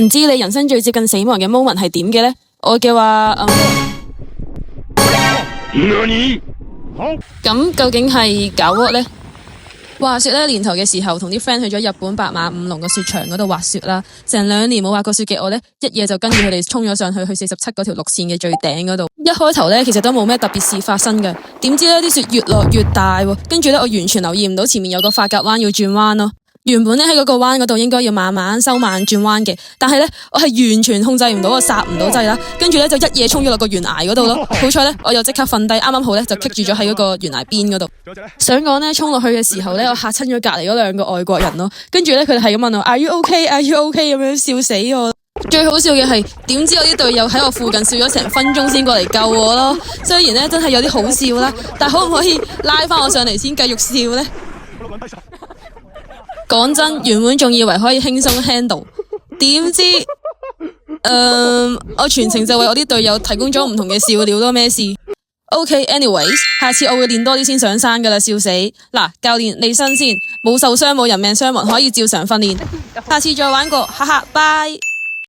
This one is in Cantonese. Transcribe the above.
唔知你人生最接近死亡嘅 moment 係點嘅呢？我嘅話，咁究竟係搞 what 呢？話說呢，年頭嘅時候同啲 friend 去咗日本白馬五龍個雪場嗰度滑雪啦，成2年冇滑過雪嘅我呢，一夜就跟住佢哋衝咗上去47嗰條綠線嘅最頂嗰度。一開頭呢，其實都冇咩特別事發生嘅，點知呢啲雪越落越大喎，跟住呢，我完全留意唔到前面有個髮夾彎要轉彎咯。原本呢，喺嗰個彎嗰度應該要慢慢收慢轉彎嘅，但係呢，我係完全控制唔到，我剎唔到掣啦，跟住呢，就一夜衝咗落個懸崖嗰度咯。好彩呢，我又即刻瞓低，啱啱好呢，就棘住咗喺嗰個懸崖邊嗰度。想講呢，衝落去嘅時候呢，我嚇親咗隔離嗰2個外國人咯，跟住呢，佢哋係咁問我 Are you okay? Are you okay? 咁樣笑死我。最好笑嘅係點知我啲隊友喺我附近笑咗成分鐘先過嚟救我咯。雖然呢，真係有啲好笑啦，但可唔可以拉返我上嚟先繼續笑呢？講真，原本仲以為可以輕鬆 handle， 點知我全程就為我啲隊友提供咗唔同嘅笑料咯，咩事？OK，anyways，下次我會練多啲先上山噶啦，笑死！嗱，教練你新鮮，冇受傷冇人命傷亡，可以照常訓練，下次再玩過，哈哈，拜。